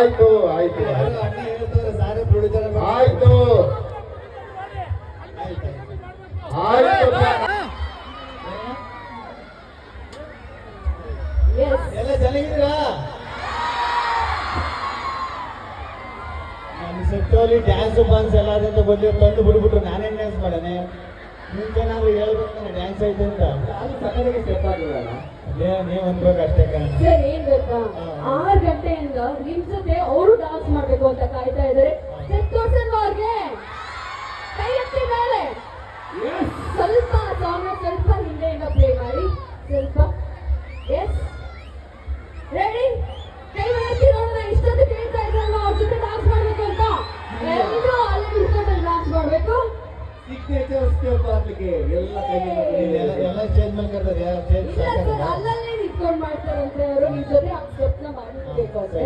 ಆಯ್ತು ಆಯ್ತು ಅಣ್ಣ ಹೇಳ್ತಾರೆ ಸಾರಿ ದುಡಿತಾರೆ ಆಯ್ತು ಆಯ್ತು ಎಲ್ಲ ಚೆನ್ನಾಗಿದ್ದೀರಾ? ನನ್ನ ಸೆಟ್ಟಲ್ಲಿ ಡ್ಯಾನ್ಸ್ ಬಾನ್ಸ್ ಎಲ್ಲ ಅಂತ ಬಂದು ತಂದು ಬಿಡ್ಬಿಟ್ರು ನಾನೇನು ಡ್ಯಾನ್ಸ್ ಮಾಡೇನೆ ಮುಂಚೆನಾದ್ರು ಹೇಳ್ಬೇಕು ನಾನು ಡ್ಯಾನ್ಸ್ ಐತೆ ಅಂತ ಅದು ಸಕ್ಕರೆಗೆ ಸ್ಟೆಪ್ ಆಗಿರಲ್ಲ ನೀವು ಅನ್ಬೇಕು ಅಷ್ಟೇ ಕಾರಣ ಸರ್ ಏನ್ ಗೊತ್ತಾ 6 ಗಂಟೆಯಿಂದ ನಿಮ್ ಜೊತೆ ಅವರು ಡಾನ್ಸ್ ಮಾಡ್ಬೇಕು ಅಂತ ಕಾಯ್ತಾ ಇದಾರೆ. ತೋರ್ಸಲ್ವಾ ಅವ್ರಿಗೆ? ಕೈ ಎತ್ತಿ ಮೇಲೆ ಸ್ವಲ್ಪ ಸಾಂಗ್ ಸ್ವಲ್ಪ ಹಿಂದೆಯಿಂದ ಪ್ಲೇ ಮಾಡಿ ಸ್ವಲ್ಪ. Yes ready? ಕೈ ಎತ್ತಿ ನೋಡೋಣ. ಇಷ್ಟೊಂದು ಕೇಳ್ತಾ ಇದ್ರಲ್ಲ ಅವ್ರ ಜೊತೆ ಡಾನ್ಸ್ ಮಾಡ್ಬೇಕು ಅಂತ. ಎಲ್ಲರೂ ಅಲ್ಲಿ ನಿಂತ್ಕೊಂಡು ಡಾನ್ಸ್ ಮಾಡ್ಬೇಕು. ಸಿಗ್ನೇಚರ್ ಸ್ಟೆಪ್ ಆಗ್ಲಿಕ್ಕೆ ಎಲ್ಲ ಎಲ್ಲ ಚೇಂಜ್ ಮಾಡ್ತಾರೆ ಅಲ್ಲಲ್ಲೇ ನಿಂತ್ಕೊಂಡು ಮಾಡ್ತಾರಂತೆ ಅವರು. ನಿಮ್ ಜೊತೆ ಆ ಸ್ಟೆಪ್ ನ ಮಾಡ್ಬೇಕು ಅಂದ್ರೆ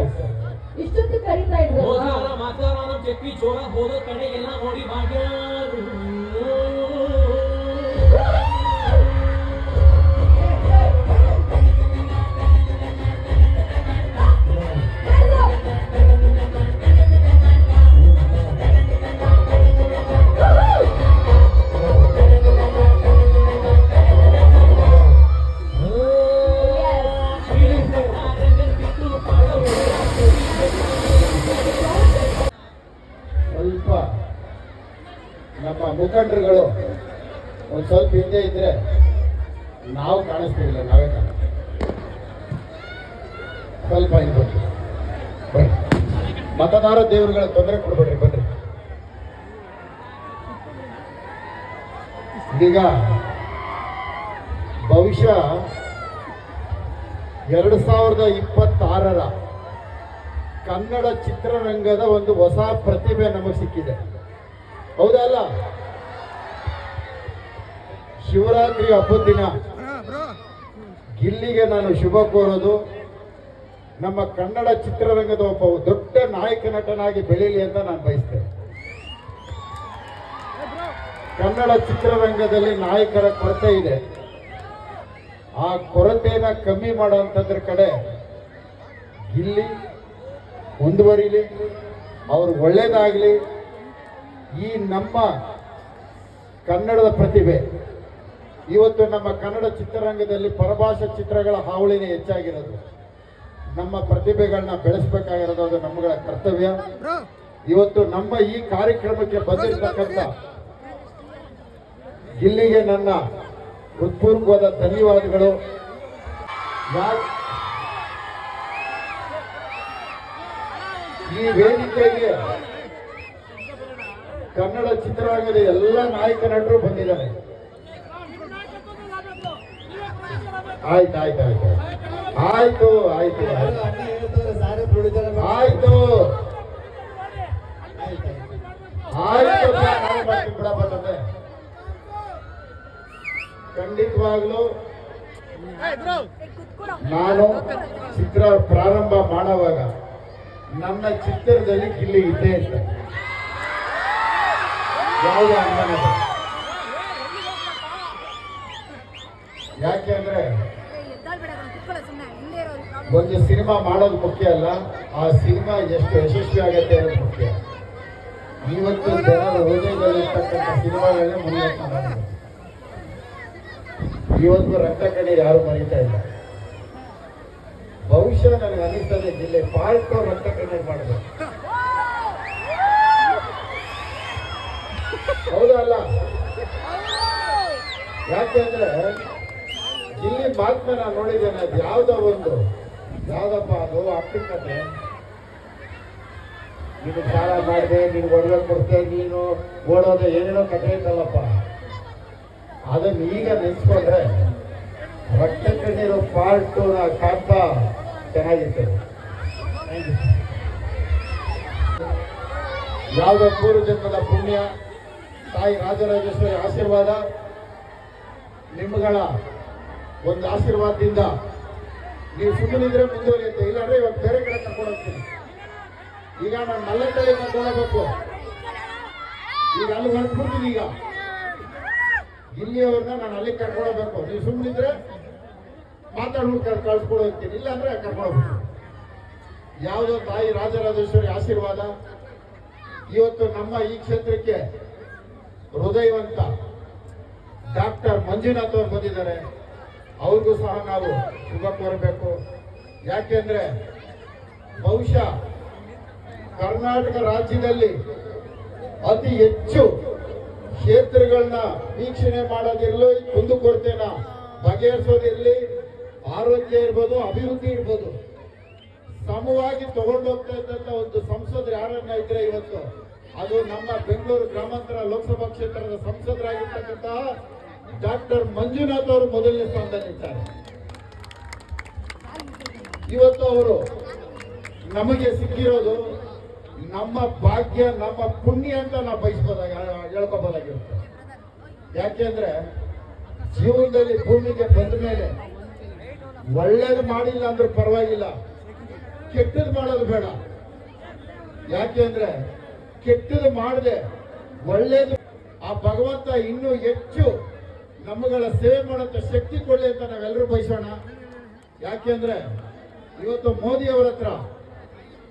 ಇಷ್ಟೊತ್ತು ಕರೀತಾ ಇದ್ರಲ್ಲ. ಮಾತಾಡೋಣ ಚಕ್ರಿ ಜೋರ ಹೋದ ಕಡೆ ಎಲ್ಲ ನೋಡಿ ಭಾಗ್ಯ ಸ್ವಲ್ಪ ನಮ್ಮ ಮುಖಂಡರುಗಳು ಒಂದು ಸ್ವಲ್ಪ ಹಿಂದೆ ಇದ್ರೆ ನಾವು ಕಾಣಿಸ್ತಿಲ್ಲ, ನಾವೇ ಕಾಣಿಸ್ತೀವಿ. ಸ್ವಲ್ಪ ಹಿಂದೆ ಬನ್ನಿ. ಮತದಾರ ದೇವರುಗಳ ತೊಂದರೆ ಕೊಡ್ಬೇಡ್ರಿ, ಬನ್ರಿ. ಈಗ ಬಹುಶಃ 2026ರ ಕನ್ನಡ ಚಿತ್ರರಂಗದ ಒಂದು ಹೊಸ ಪ್ರತಿಭೆ ನಮಗೆ ಸಿಕ್ಕಿದೆ, ಹೌದಲ್ಲ? ಶಿವರಾತ್ರಿ ಹಬ್ಬದ ದಿನ ಗಿಲ್ಲಿಗೆ ನಾನು ಶುಭ ಕೋರೋದು, ನಮ್ಮ ಕನ್ನಡ ಚಿತ್ರರಂಗದ ಒಬ್ಬ ದೊಡ್ಡ ನಾಯಕ ನಟನಾಗಿ ಬೆಳೀಲಿ ಅಂತ ನಾನು ಬಯಸ್ತೇನೆ. ಕನ್ನಡ ಚಿತ್ರರಂಗದಲ್ಲಿ ನಾಯಕರ ಕೊರತೆ ಇದೆ. ಆ ಕೊರತೆನ ಕಮ್ಮಿ ಮಾಡುವಂಥದ್ರ ಕಡೆ ಗಿಲ್ಲಿ ಮುಂದುವರಿಲಿ, ಅವರು ಒಳ್ಳೇದಾಗಲಿ. ಈ ನಮ್ಮ ಕನ್ನಡದ ಪ್ರತಿಭೆ ಇವತ್ತು ನಮ್ಮ ಕನ್ನಡ ಚಿತ್ರರಂಗದಲ್ಲಿ ಪರಭಾಷಾ ಚಿತ್ರಗಳ ಹಾವಳಿನೇ ಹೆಚ್ಚಾಗಿರೋದು. ನಮ್ಮ ಪ್ರತಿಭೆಗಳನ್ನ ಬೆಳೆಸಬೇಕಾಗಿರೋದು ಅದು ನಮ್ಮಗಳ ಕರ್ತವ್ಯ. ಇವತ್ತು ನಮ್ಮ ಈ ಕಾರ್ಯಕ್ರಮಕ್ಕೆ ಬಂದಿರತಕ್ಕಂಥ ಗಿಲ್ಲಿಗೆ ನನ್ನ ಹೃತ್ಪೂರ್ವಕವಾದ ಧನ್ಯವಾದಗಳು. ಈ ವೇದಿಕೆಗೆ ಕನ್ನಡ ಚಿತ್ರರಂಗದ ಎಲ್ಲ ನಾಯಕ ನಟರು ಬಂದಿದ್ದಾರೆ. ಆಯ್ತು ಆಯ್ತು ಆಯ್ತು ಆಯ್ತು ಆಯ್ತು ಅಣ್ಣ ಹೇಳ್ತಾರೆ ಸಾರಿ ದುಡಿತಾರೆ ಆಯ್ತು ಆಯ್ತು ಬಿಡಬಾರ್ದೆ. ಖಂಡಿತವಾಗ್ಲೂ ನಾನು ಚಿತ್ರ ಪ್ರಾರಂಭ ಮಾಡುವಾಗ ನನ್ನ ಚಿತ್ರದಲ್ಲಿ ಗಿಲ್ಲಿ ಇದ್ದೇ ಅಂತ ಯಾವುದೇ ಅನುಮಾನ ಇಲ್ಲ. ಯಾಕೆಂದ್ರೆ ಒಂದು ಸಿನಿಮಾ ಮಾಡೋದು ಮುಖ್ಯ ಅಲ್ಲ, ಆ ಸಿನಿಮಾ ಎಷ್ಟು ಯಶಸ್ವಿ ಆಗತ್ತೆ ಅನ್ನೋದು ಮುಖ್ಯ. ಇವತ್ತು ಜನರ ಹೃದಯದಲ್ಲಿರ್ತಕ್ಕಂಥ ಸಿನಿಮಾಗಳನ್ನೇ ಮುನ್ನಡೆಸ್ತಾರೆ. ಇವತ್ತು ರಕ್ತ ಕಡೆ ಯಾರು ಮರೀತಾ ಇಲ್ಲ. ಬಹುಶಃ ನನಗೆ ಅನಿಸ್ತದೆ ಜಿಲ್ಲೆ ಪಾರ್ಟ್ ರಕ್ತ ಕಡೆ ಮಾಡಬೇಕು, ಹೌದಾ ಅಲ್ಲ? ಯಾಕೆಂದ್ರೆ ಇಲ್ಲಿ ಮಾತ್ರ ನಾನು ನೋಡಿದ್ದೇನೆ, ಅದು ಯಾವ್ದಪ್ಪ ಅದು ಅಪ್ಪನ ಕತೆ. ನೀನು ಸಾಲ ಮಾಡಿದೆ, ನೀನು ಒಡವೆ ಕೊಡ್ತೆ, ನೀನು ಓಡೋದೆ, ಏನೇನೋ ಕತೆ ಇತ್ತಲ್ಲಪ್ಪ. ಅದನ್ನ ಈಗ ನೆನೆಸ್ಕೊಂಡ್ರೆ ರಕ್ತ ಕಣ್ಣೀರು ಪಾರ್ಟ್ ಕಾಂತ ಚೆನ್ನಾಗಿತ್ತು. ಯಾವುದೋ ಪೂರ್ವ ಜನ್ಮದ ಪುಣ್ಯ, ತಾಯಿ ರಾಜರಾಜೇಶ್ವರಿ ಆಶೀರ್ವಾದ, ನಿಮ್ಮಗಳ ಒಂದು ಆಶೀರ್ವಾದದಿಂದ ನೀವು ಸುಮ್ಮನಿದ್ರೆ ಮುಂದುವರಿಯುತ್ತೆ. ಇಲ್ಲಾಂದ್ರೆ ಇವಾಗ ಬೇರೆ ಕಡೆ ಕರ್ಕೊಂಡು ಹೋಗ್ತೀನಿ. ಈಗ ನಾನು ಮಲ್ಲತ್ತಲ್ಲಿ ಕರ್ಕೊಂಡು ಈಗ ಅಲ್ಲಿ ಹೊರಟ್ಬಿಡ್ತೀನಿ. ಈಗ ಇಲ್ಲಿಯವ್ರನ್ನ ನಾನು ಅಲ್ಲಿ ಕರ್ಕೊಂಡು ಹೋಗ್ಬೇಕು. ನೀವು ಸುಮ್ಮನಿದ್ರೆ ಮಾತಾಡ್ಬಿಟ್ಟು ಕಳ್ಸ್ಕೊಂಡು ಹೋಗ್ತೀನಿ, ಇಲ್ಲಾಂದ್ರೆ ಕರ್ಕೊಂಡು ಹೋಗ್ತೀನಿ. ಯಾವುದೋ ತಾಯಿ ರಾಜರಾಜೇಶ್ವರಿ ಆಶೀರ್ವಾದ ಇವತ್ತು ನಮ್ಮ ಈ ಕ್ಷೇತ್ರಕ್ಕೆ ಹೃದಯವಂತ ಡಾಕ್ಟರ್ ಮಂಜುನಾಥ್ ಅವರು ಬಂದಿದ್ದಾರೆ. ಅವ್ರಿಗೂ ಸಹ ನಾವು ಶುಭ ಕೋರಬೇಕು. ಯಾಕೆಂದ್ರೆ ಬಹುಶಃ ಕರ್ನಾಟಕ ರಾಜ್ಯದಲ್ಲಿ ಅತಿ ಹೆಚ್ಚು ಕ್ಷೇತ್ರಗಳನ್ನ ವೀಕ್ಷಣೆ ಮಾಡೋದಿರಲಿ, ಕುಂದುಕೊರತೆನ ಬಗೆಹರಿಸೋದಿರಲಿ, ಆರೋಗ್ಯ ಇರ್ಬೋದು, ಅಭಿವೃದ್ಧಿ ಇರ್ಬೋದು, ಸಮವಾಗಿ ತಗೊಂಡು ಹೋಗ್ತಾ ಇದ್ದಂತ ಒಂದು ಸಂಸದರು ಯಾರನ್ನ ಇದ್ರೆ ಇವತ್ತು ಅದು ನಮ್ಮ ಬೆಂಗಳೂರು ಗ್ರಾಮಾಂತರ ಲೋಕಸಭಾ ಕ್ಷೇತ್ರದ ಸಂಸದರಾಗಿರ್ತಕ್ಕಂತಹ ಡಾಕ್ಟರ್ ಮಂಜುನಾಥ್ ಅವರು ಮೊದಲನೇ ಸ್ಥಾನದಲ್ಲಿದ್ದಾರೆ. ಇವತ್ತು ಅವರು ನಮಗೆ ಸಿಕ್ಕಿರೋದು ನಮ್ಮ ಭಾಗ್ಯ, ನಮ್ಮ ಪುಣ್ಯ ಅಂತ ನಾವು ಹೇಳ್ಕೋಬೋದಾಗಿರುತ್ತೆ. ಯಾಕೆಂದ್ರೆ ಜೀವನದಲ್ಲಿ ಭೂಮಿಗೆ ಬಂದ ಮೇಲೆ ಒಳ್ಳೇದು ಮಾಡಿಲ್ಲ ಅಂದ್ರೆ ಪರವಾಗಿಲ್ಲ, ಕೆಟ್ಟದ್ದು ಮಾಡೋದು ಬೇಡ. ಯಾಕೆಂದ್ರೆ ಕೆಟ್ಟದ್ದು ಮಾಡದೆ ಒಳ್ಳೇದು ಆ ಭಗವಂತ ಇನ್ನೂ ಹೆಚ್ಚು ನಮ್ಮಗಳ ಸೇವೆ ಮಾಡೋಂಥ ಶಕ್ತಿ ಕೊಡಲಿ ಅಂತ ನಾವೆಲ್ಲರೂ ಬಯಸೋಣ. ಯಾಕೆಂದ್ರೆ ಇವತ್ತು ಮೋದಿ ಅವರ ಹತ್ರ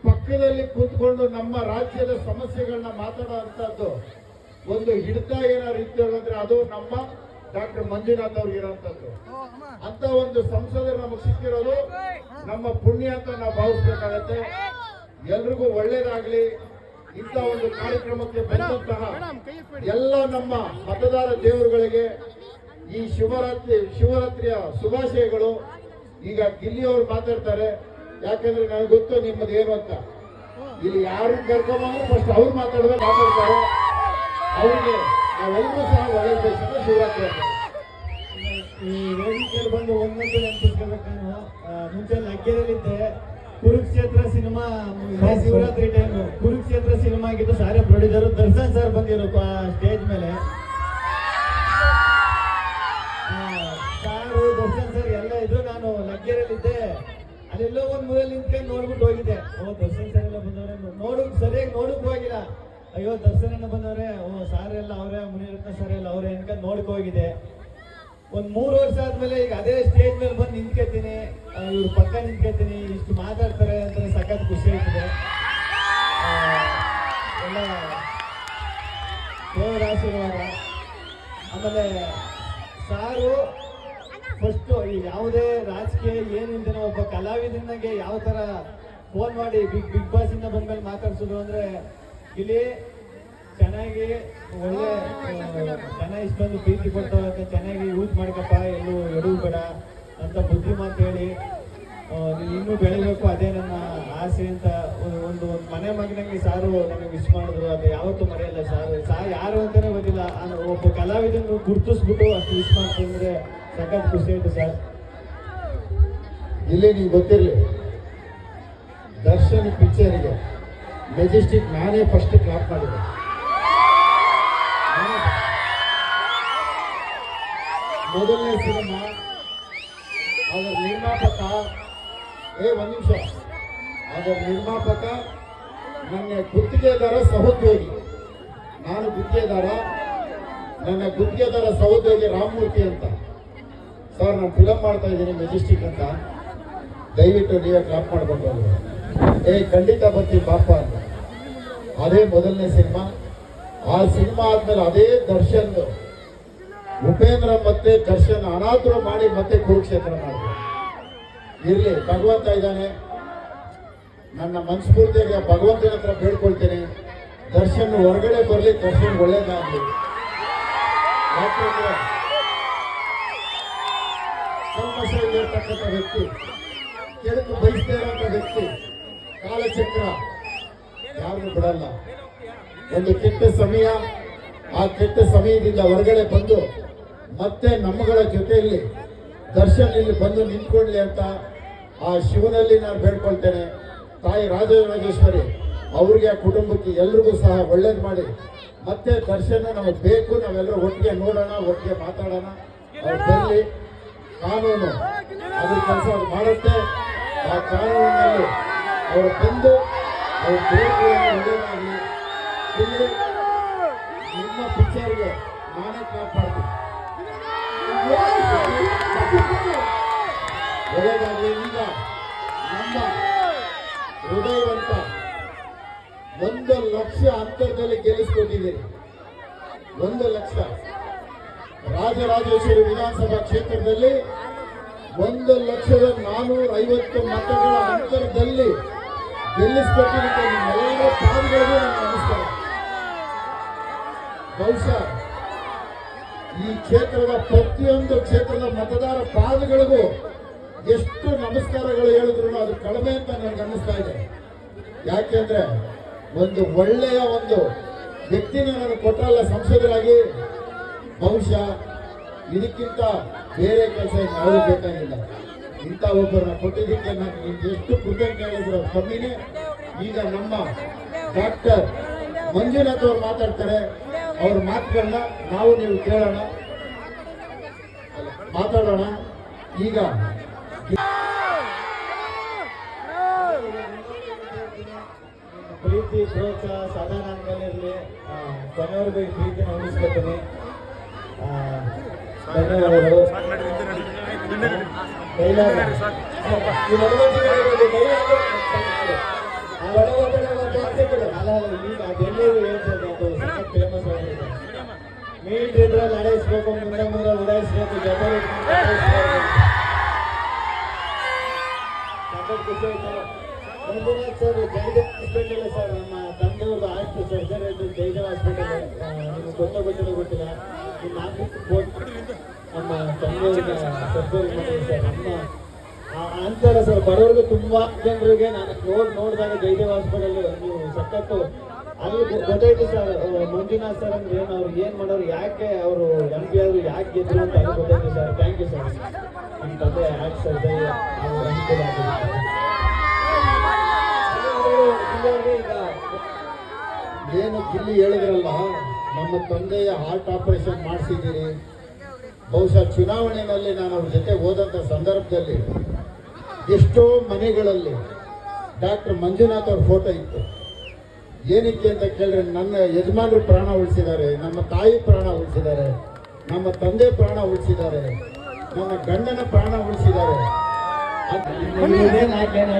ಪಕ್ಕದಲ್ಲಿ ಕೂತ್ಕೊಂಡು ನಮ್ಮ ರಾಜ್ಯದ ಸಮಸ್ಯೆಗಳನ್ನ ಮಾತಾಡುವಂತದ್ದು ಒಂದು ಹಿಡಿತ ಏನಾದ್ರು ಇತ್ತು ಅಂದ್ರೆ ಅದು ನಮ್ಮ ಡಾಕ್ಟರ್ ಮಂಜುನಾಥ್ ಅವ್ರಿಗೆ ಇರೋಂಥದ್ದು. ಅಂತ ಒಂದು ಸಂಸದರು ನಮಗೆ ಸಿಕ್ಕಿರೋದು ನಮ್ಮ ಪುಣ್ಯ ಅಂತ ನಾವು ಭಾವಿಸ್ಬೇಕಾಗತ್ತೆ. ಎಲ್ರಿಗೂ ಒಳ್ಳೇದಾಗ್ಲಿ. ಇಂಥ ಒಂದು ಕಾರ್ಯಕ್ರಮಕ್ಕೆ ಬಂದಂತಹ ಎಲ್ಲ ನಮ್ಮ ಮತದಾರ ದೇವರುಗಳಿಗೆ ಈ ಶಿವರಾತ್ರಿಯ ಶುಭಾಶಯಗಳು. ಈಗ ಗಿಲ್ಲಿ ಅವರು ಮಾತಾಡ್ತಾರೆ. ಯಾಕಂದ್ರೆ ನನಗೆ ಗೊತ್ತು ನಿಮ್ಮದು ಏನು ಅಂತ. ಇಲ್ಲಿ ಯಾರು ಕರ್ಕೊಂಬಂದ್ರೆ ಫಸ್ಟ್ ಅವ್ರು ಮಾತಾಡ್ತಾರೆ. ಅವ್ರಿಗೆ ನಾವೆಲ್ಲರೂ ಸಹ ಒಳ್ಳೆ ಬಯಸಿದ್ರೆ ಶಿವರಾತ್ರಿ ಅಂತ. ಈ ವೇದಿಕೆಯಲ್ಲಿ ಬಂದು ಒಂದೊಂದು ನೆನಪಿಸ್ಕೋಬೇಕು. ನಾನು ಮುಂಚೆ ಲಗ್ಗೆರಲ್ಲಿದ್ದೆ. Kurukshetra cinema Shivaratri time Kurukshetra cinema ಆಗಿದ್ದು ಸಾರೇ ಪ್ರೊಡ್ಯೂಸರ್ ದರ್ಶನ್ ಸರ್ ಬಂದಿರೋ ಸ್ಟೇಜ್ ಮೇಲೆ. ಸಾರು ದರ್ಶನ್ ಸರ್ ಎಲ್ಲ ಇದ್ರು. ನಾನು ಲಗ್ಗೆರಲ್ಲಿದ್ದೆ. ಅಲ್ಲೆಲ್ಲೋ ಒಂದ್ ಮೂರಲ್ಲಿ ನಿಂತ್ಕೊಂಡು ನೋಡ್ಬಿಟ್ಟು ಹೋಗಿದ್ದೆ. ದರ್ಶನ್ ಸರ್ ಎಲ್ಲ ಬಂದವ್ರೆ ಸರಿಯಾಗಿ ನೋಡಕ್ ಹೋಗಿಲ್ಲ. ಅಯ್ಯೋ ದರ್ಶನ ಬಂದವ್ರೆ, ಸಾರ್ ಎಲ್ಲ ಅವರೇ, ಮುನಿರತ್ನ ಸರ್ ಎಲ್ಲ ಅವರೇ ಅನ್ಕೊಂಡು ನೋಡಕ್ ಹೋಗಿದೆ. ಒಂದ್ 3 ವರ್ಷ ಆದ್ಮೇಲೆ ಈಗ ಅದೇ ಸ್ಟೇಜ್ ಮೇಲೆ ಬಂದು ನಿಂತ್ಕೊತೀನಿ, ಇವ್ರ ಪಕ್ಕ ನಿಂತ್ಕೊತೀನಿ, ಇಷ್ಟು ಮಾತಾಡ್ತಾರೆ ಅಂತ ಸಖತ್ ಖುಷಿ ಆಯ್ತದೆ. ಎಲ್ಲ ದೇವರ ಆಶೀರ್ವಾದ. ಆಮೇಲೆ ಸಾರು ಫಸ್ಟ್ ಈ ಯಾವುದೇ ರಾಜಕೀಯ ಏನಿಲ್ದೇನೋ ಒಬ್ಬ ಕಲಾವಿದನಿಗೆ ಯಾವ ತರ ಫೋನ್ ಮಾಡಿ ಬಿಗ್ ಬಾಸ್ ಇಂದ ಬಂದ್ಮೇಲೆ ಮಾತಾಡ್ಸಿದ್ರು ಅಂದ್ರೆ ಇಲ್ಲಿ ಚೆನ್ನಾಗಿ ಒಳ್ಳೆ ಜನ ಇಷ್ಟೊಂದು ಪ್ರೀತಿ ಕೊಡ್ತಾವಂತ, ಚೆನ್ನಾಗಿ ಯೂಸ್ ಮಾಡ್ಕಪ್ಪ, ಎಲ್ಲೂ ಎಡುವು ಬೇಡ ಅಂತ ಬುದ್ಧಿ ಮಾತು ಹೇಳಿ ನೀನು ಇನ್ನೂ ಬೆಳಿಬೇಕು, ಅದೇ ನನ್ನ ಆಸೆ ಅಂತ ಒಂದು ಮನೆ ಮಗನಿಗೆ ಸಾರು ನನಗೆ ವಿಶ್ ಮಾಡಿದ್ರು. ಅದು ಯಾವತ್ತೂ ಮರೆಯಲ್ಲ. ಸಾರು ಯಾರು ಅಂತಾನೆ ಗೊತ್ತಿಲ್ಲ. ಒಬ್ಬ ಕಲಾವಿದನ್ನು ಗುರ್ತಿಸ್ಬಿಟ್ಟು ಅಷ್ಟು ವಿಶ್ ಮಾಡ್ತಂದ್ರೆ ಸಖತ್ ಖುಷಿ ಆಯ್ತು ಸರ್. ಇಲ್ಲಿ ನೀವು ಗೊತ್ತಿರಲಿ, ದರ್ಶನ್ ಪಿಕ್ಚರ್ಗೆ ಮೆಜೆಸ್ಟಿಕ್ ನಾನೇ ಫಸ್ಟ್ ಕ್ಲಾಪ್ ಮಾಡಿದೆ. ಮೊದಲನೇ ಸಿನಿಮಾ. ಅದರ ನಿರ್ಮಾಪಕ ಒಂದು ನಿಮಿಷ, ಅದರ ನಿರ್ಮಾಪಕ ನನ್ನ ಗುತ್ತಿಗೆದಾರ ಸಹೋದ್ಯೋಗಿ. ನಾನು ಗುತ್ತಿಗೆದಾರ, ನನ್ನ ಗುತ್ತಿಗೆದಾರ ಸಹೋದ್ಯೋಗಿ ರಾಮಮೂರ್ತಿ ಅಂತ. ಸರ್ ನಾನು ಫಿಲಮ್ ಮಾಡ್ತಾ ಇದ್ದೀನಿ ಮೆಜೆಸ್ಟಿಕ್ ಅಂತ, ದಯವಿಟ್ಟು ನೀವೇ ಕ್ಲಾಪ್ ಮಾಡ್ಕೊಂಡು ಖಂಡಿತ ಬರ್ತೀನಿ ಪಾಪ ಅಂತ. ಅದೇ ಮೊದಲನೇ ಸಿನಿಮಾ. ಆ ಸಿನಿಮಾ ಆದ್ಮೇಲೆ ಅದೇ ದರ್ಶನ್ ಉಪೇಂದ್ರ ಮತ್ತೆ ದರ್ಶನ್ ಅನಾಥರು ಮಾಡಿ ಮತ್ತೆ ಕುರುಕ್ಷೇತ್ರ ಮಾಡಿದ್ರು. ಇರ್ಲಿ, ಭಗವಂತ ಇದ್ದಾನೆ. ನನ್ನ ಮನಸ್ಫೂರ್ತಿಯಾಗಿ ಭಗವಂತನ ಹತ್ರ ಬೇಡ್ಕೊಳ್ತೇನೆ, ದರ್ಶನ್ ಹೊರಗಡೆ ಬರಲಿ, ದರ್ಶನ್ ಒಳ್ಳೇದಾಗಲಿ. ಯಾಕೆಂದ್ರೆ ಕಲ್ಮಶವಿರ್ತಕ್ಕಂಥ ವ್ಯಕ್ತಿ, ಕೆಡುಕು ಬಯಸ್ತಾ ಇರೋಂಥ ವ್ಯಕ್ತಿ, ಕಾಲಚಕ್ರ ಯಾರು ಬಿಡಲ್ಲ. ಒಂದು ಕೆಟ್ಟ ಸಮಯ, ಆ ಕೆಟ್ಟ ಸಮಯದಿಂದ ಹೊರಗಡೆ ಬಂದು ಮತ್ತೆ ನಮ್ಮಗಳ ಜೊತೆಯಲ್ಲಿ ದರ್ಶನ್ ಇಲ್ಲಿ ಬಂದು ನಿಂತ್ಕೊಳ್ಳಿ ಅಂತ ಆ ಶಿವನಲ್ಲಿ ನಾನು ಬೇಡ್ಕೊಳ್ತೇನೆ. ತಾಯಿ ರಾಜರಾಜೇಶ್ವರಿ ಅವ್ರಿಗೆ, ಆ ಕುಟುಂಬಕ್ಕೆ ಎಲ್ರಿಗೂ ಸಹ ಒಳ್ಳೇದು ಮಾಡಿ ಮತ್ತೆ ದರ್ಶನ ನಮಗೆ ಬೇಕು. ನಾವೆಲ್ಲರೂ ಒಟ್ಟಿಗೆ ನೋಡೋಣ, ಒಟ್ಟಿಗೆ ಮಾತಾಡೋಣ. ಅವ್ರು ಬರಲಿ. ಕಾನೂನು ಅದ್ರ ಕೆಲಸ ಅದು ಮಾಡುತ್ತೆ. ಆ ಕಾನೂನಿನಲ್ಲಿ ಅವರು ಬಂದು ಅವ್ರ ಒಳ್ಳೆಯದಾಗಲಿ. ಇಲ್ಲಿ ನಿಮ್ಮ ಪಿಕ್ಚರ್ಗೆ ನಾನೇ ಕ್ಲಾಪ್ ಮಾಡ್ತೀನಿ. ಒಳ್ಳೆಯದಾಗಲಿ. ಈಗ ನಮ್ಮ ಹೃದಯವಂತ 1,00,000 ಅಂತರದಲ್ಲಿ ಗೆಲ್ಲಿಸ್ಕೊಟ್ಟಿದ್ದೀರಿ. 1,00,000 ರಾಜರಾಜೇಶ್ವರಿ ವಿಧಾನಸಭಾ ಕ್ಷೇತ್ರದಲ್ಲಿ 1,450 ಮತಗಳ ಅಂತರದಲ್ಲಿ ಗೆಲ್ಲಿಸ್ಕೊಟ್ಟಿದ್ದಕ್ಕೆ ನಿಮ್ಮೆಲ್ಲರ ಪಾದಗಳಿಗೂ ನಾನು ನಮಸ್ಕಾರ. ಬಹುಶಃ ಈ ಕ್ಷೇತ್ರದ ಪ್ರತಿಯೊಂದು ಕ್ಷೇತ್ರದ ಮತದಾರ ಪಾದಗಳಿಗೂ ಎಷ್ಟು ನಮಸ್ಕಾರಗಳು ಹೇಳಿದ್ರು ಅದು ಕಡಿಮೆ ಅಂತ ನನಗೆ ಅನ್ನಿಸ್ತಾ ಇದೆ. ಯಾಕೆಂದ್ರೆ ಒಂದು ಒಳ್ಳೆಯ ಒಂದು ವ್ಯಕ್ತಿನ ನನಗೆ ಕೊಟ್ಟರಲ್ಲ ಸಂಸದರಾಗಿ, ಬಹುಶಃ ಇದಕ್ಕಿಂತ ಬೇರೆ ಕೆಲಸ ಯಾವುದು ಬೇಕಾಗಿಲ್ಲ. ಇಂಥ ಒಬ್ಬರನ್ನ ಕೊಟ್ಟಿದ್ದಕ್ಕೆ ನಾನು ಎಷ್ಟು ಕೃತಜ್ಞ ಹೇಳಿದ್ರು ಕಮ್ಮಿನೇ. ಈಗ ನಮ್ಮ ಡಾಕ್ಟರ್ ಮಂಜುನಾಥ್ ಅವರು ಮಾತಾಡ್ತಾರೆ. ಅವ್ರ ಮಾತುಗಳನ್ನ ನಾವು ನೀವು ಕೇಳೋಣ, ಮಾತಾಡೋಣ. ಈಗ ಪ್ರೀತಿ ಪ್ರೋತ್ಸಾಹ ಸದಾ ನನ್ನ ಮೇಲೆ ಇರಲಿ. ಕೊನೆಯವರೆಗೂ ಈ ಪ್ರೀತಿನ ಉಳಿಸ್ಕೊತೀನಿ. ಧನ್ಯವಾದಗಳು. ಡೈಲಾಗ್ ಈ ಒಡವಟ್ಟಿಗಳಿರೋದು ಡೈಲಾಗ್ ಆ ಒಡವಟ್ಟೆ ಅಲ್ಲ, ಈಗ ಅದೆಲ್ಲರೂ ಹೇಳ್ತದೆ, ಅದು ಸಖತ್ ಫೇಮಸ್ ಆಗಿದೆ. ಮೀಟ್ ಇದ್ರೆ ನಡೆಸಬೇಕು, ಮುಂದೆ ಮುಂದೆ ಉಡಾಯಿಸ್ಬೇಕು, ಜೊತೆ ಸಖತ್ ಖುಷಿ ಆಯ್ತು. Manjunath sir Jayadev hospital sir, ನಮ್ಮ ತಂದೆಯವ್ರದ್ದು ಆಯ್ತು ಸರ್ಜರಿ ಆಯ್ತು ಜಯದೇವ್ ಹಾಸ್ಪಿಟಲ್. ನಿಮ್ಗೆ ಗೊತ್ತಿಲ್ಲ ನಿಮ್ಮ ಆಫೀಸ್ ನಮ್ಮ ತಂದೆಯವ್ರಿಗೆ ಸರ್ಜರಿ ಮಾಡಿದ್ರು ಸರ್. ನಮ್ಮ ಅಂತಾರೆ ಸರ್, ಬಡವರಿಗೆ ತುಂಬಾ ಜನರಿಗೆ ನಾನು ನೋಡಿದಾಗ ಜಯದೇವ್ ಹಾಸ್ಪಿಟಲ್ ನೀವು ಸಖತ್ತು ಅಲ್ಲಿ ಗೊತ್ತಾಯ್ತು ಸರ್. ಮಂಜುನಾಥ್ ಸರ್ ಅಂದ್ರೆ ಏನು, ಅವ್ರು ಏನ್ ಮಾಡೋರು, ಯಾಕೆ ಅವರು MP ಆದ್ರು ಯಾಕೆ ಗೆದ್ರು ಅಂತ ಅಲ್ಲಿ ಗೊತ್ತಾಯ್ತು ಸರ್. Thank you sir. ನಿಮ್ಮ ತಂದೆ ಹಾರ್ಟ್ ಸರ್ಜರಿ ಅವ್ರ ಅನುಕೂಲ ಆಗಿದೆ. ಏನು ಗಿಲ್ಲಿ ಹೇಳಿದ್ರಲ್ಲ, ನಮ್ಮ ತಂದೆಯ ಹಾರ್ಟ್ ಆಪರೇಷನ್ ಮಾಡಿಸಿದ್ದೀರಿ. ಬಹುಶಃ ಚುನಾವಣೆಯಲ್ಲಿ ನಾನು ಅವ್ರ ಜೊತೆ ಹೋದಂಥ ಸಂದರ್ಭದಲ್ಲಿ ಎಷ್ಟೋ ಮನೆಗಳಲ್ಲಿ ಡಾಕ್ಟರ್ ಮಂಜುನಾಥ್ ಅವ್ರ ಫೋಟೋ ಇತ್ತು. ಏನಕ್ಕೆ ಅಂತ ಕೇಳಿದ್ರೆ, ನನ್ನ ಯಜಮಾನರು ಪ್ರಾಣ ಉಳಿಸಿದ್ದಾರೆ, ನಮ್ಮ ತಾಯಿ ಪ್ರಾಣ ಉಳಿಸಿದ್ದಾರೆ, ನಮ್ಮ ತಂದೆ ಪ್ರಾಣ ಉಳಿಸಿದ್ದಾರೆ, ನನ್ನ ಗಂಡನ ಪ್ರಾಣ ಉಳಿಸಿದ್ದಾರೆ.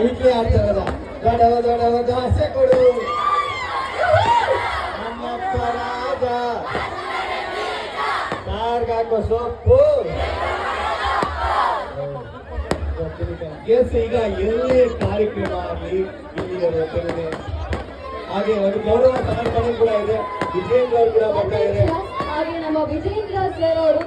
ಐಕೆ ಆಗ್ತದ ದೊಡವ ದೊಡವ ದೋಸೆ ಕೊಡು ನಮ್ಮಪ್ಪ ರಾಜ, ಕಾರ್ಗಾಕೋ ಸೊಪ್ಪು. ಎಸ್, ಈಗ ಎಲ್ಲೇ ಕಾರ್ಯಕ್ರಮ ಆಗಲಿ ಇಲ್ಲಿಗೆ ಬರ್ತಿದೆ. ಹಾಗೆ ಒಂದು ಗೌರವ ಸಮರ್ಪಣೆ ಕೂಡ ಇದೆ. ವಿಜೇಂದ್ರ ಅವರು ಕೂಡ ಬರ್ತಾ ಇದೆ. ಹಾಗೆ ನಮ್ಮ ವಿಜೇಂದ್ರ ಸರ್ ಅವರು